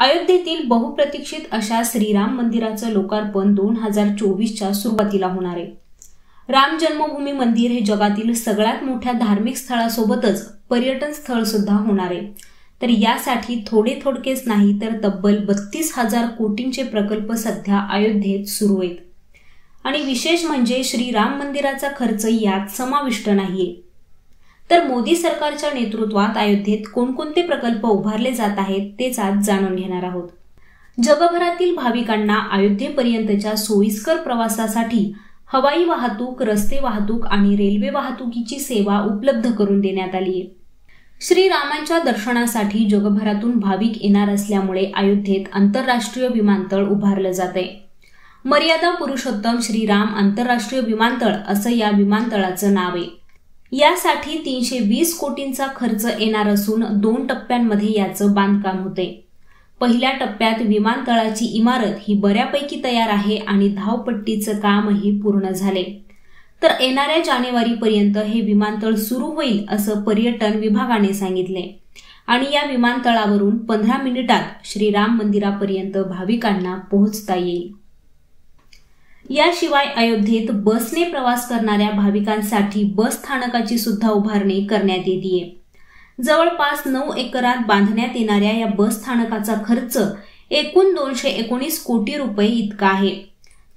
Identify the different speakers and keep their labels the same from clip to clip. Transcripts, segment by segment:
Speaker 1: अयोध्येतील बहुप्रतीक्षित अशा श्रीराम मंदिराचं लोकार्पण 2024च्या सुरुवातीला होणार आहे। राम जन्मभूमी मंदिर हे जगातील सगळ्यात मोठ्या धार्मिक स्थळासोबतच पर्यटन स्थळ सुद्धा होणार आहे। तर यासाठी थोडेच नाही तर तब्बल 32,000 कोटींचे प्रकल्प सध्या अयोध्येत सुरू आहेत। आणि विशेष म्हणजे श्रीराम मंदिराचा खर्च यात समाविष्ट नाहीये। तर मोदी सरकारच्या नेतृत्वात अयोध्येत कोणकोणते प्रकल्प उभारले जात आहेत तेच आज जाणून घेणार आहोत। जगभरातील भाविकांना अयोध्येपर्यंतच्या सोयीस्कर प्रवासासाठी हवाई वाहतूक, रस्ते वाहतूक आणि रेल्वे वाहतुकीची सेवा उपलब्ध करून देण्यात आली आहे। श्रीरामांच्या दर्शनासाठी जगभरातून भाविक येणार असल्यामुळे अयोध्येत आंतरराष्ट्रीय विमानतळ उभारलं जातंय। मर्यादा पुरुषोत्तम श्रीराम आंतरराष्ट्रीय विमानतळ असं या विमानतळाचं नाव आहे। यासाठी 320 कोटींचा खर्च येणार असून 2 टप्प्यांमध्ये याचं बांधकाम होते। पहिल्या टप्प्यात विमानतळाची इमारत ही बऱ्यापैकी तयार आहे आणि धावपट्टीचं कामही पूर्ण झाले। तर येणाऱ्या जानेवारीपर्यंत हे विमानतळ सुरू होईल असं पर्यटन विभागाने सांगितले आणि या विमानतळावरून 15 मिनिटात श्रीराम मंदिरापर्यंत भाविकांना पोहोचता येईल। याशिवाय अयोध्येत बसने प्रवास करणाऱ्या भाविकांसाठी बस स्थानकाची सुद्धा उभारणी करण्यात येतेय। जवळपास 9 एकरात बांधण्यात येणाऱ्या या बस स्थानकाचा खर्च एकूण 219 कोटी रुपये इतका आहे।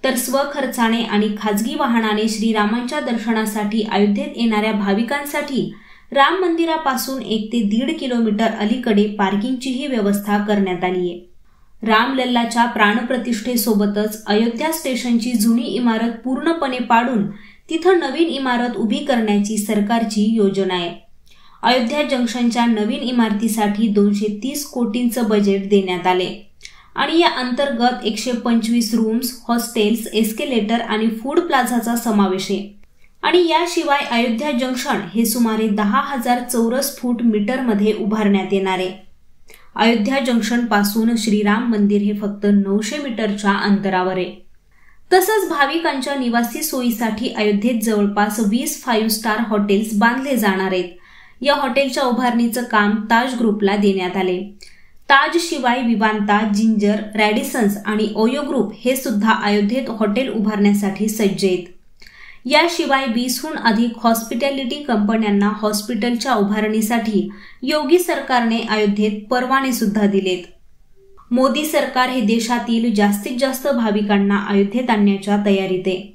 Speaker 1: तर स्वखर्चाने आणि खाजगी वाहनाने श्रीरामांच्या दर्शनासाठी अयोध्येत येणाऱ्या भाविकांसाठी राम मंदिरापासून 1 ते 1.5 किलोमीटर अलीकडे पार्किंगचीही व्यवस्था करण्यात आली आहे। रामलल्लाच्या प्राणप्रतिष्ठेसोबतच अयोध्या स्टेशनची जुनी इमारत पूर्णपणे पाडून तिथं नवीन इमारत उभी करण्याची सरकारची योजना आहे। अयोध्या जंक्शनच्या नवीन इमारतीसाठी 230 कोटींचं बजेट देण्यात आले आणि या अंतर्गत 125 रूम्स, हॉस्टेल्स, एस्केलेटर आणि फूड प्लाझाचा समावेश आहे। आणि याशिवाय अयोध्या जंक्शन हे सुमारे 10,000 चौरस फूट मीटरमध्ये उभारण्यात येणार आहे। अयोध्या जंक्शन पासून श्रीराम मंदिर हे फक्त 900 मीटरच्या अंतरावर आहे। तसंच भाविकांच्या निवासी सोयीसाठी अयोध्येत जवळपास 20 5 स्टार हॉटेल्स बांधले जाणार आहेत। या हॉटेलच्या उभारणीचं काम ताज ग्रुपला देण्यात आले। ताज शिवाय विवांता, जिंजर, रॅडिसन्स आणि ओयो ग्रुप हे सुद्धा अयोध्येत हॉटेल उभारण्यासाठी सज्ज आहेत। याशिवाय 20हून अधिक हॉस्पिटॅलिटी कंपन्यांना हॉस्पिटलच्या उभारणीसाठी योगी सरकारने अयोध्येत परवाने सुद्धा दिलेत। मोदी सरकार हे देशातील जास्तीत जास्त भाविकांना अयोध्येत आणण्याच्या तयारीत आहे।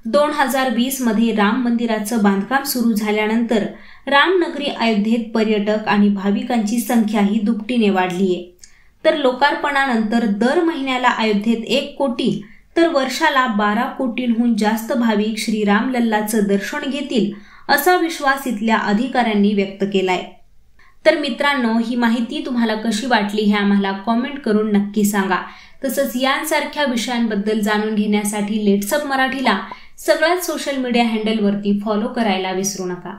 Speaker 1: 2020 मध्ये राम मंदिराचं बांधकाम सुरू झाल्यानंतर रामनगरी अयोध्येत पर्यटक आणि भाविकांची संख्याही दुपटीने वाढली आहे। तर लोकार्पणानंतर दर महिन्याला अयोध्येत 1 कोटी तर वर्षाला 12 कोटींहून जास्त भाविक श्रीराम लल्लाचं दर्शन घेतील असा विश्वास इथल्या अधिकाऱ्यांनी व्यक्त केलाय। तर मित्रांनो, ही माहिती तुम्हाला कशी वाटली हे आम्हाला कॉमेंट करून नक्की सांगा। तसंच यांसारख्या विषयांबद्दल जाणून घेण्यासाठी लेट्स अप मराठीला सगळ्याच सोशल मीडिया हँडलवरती फॉलो करायला विसरू नका।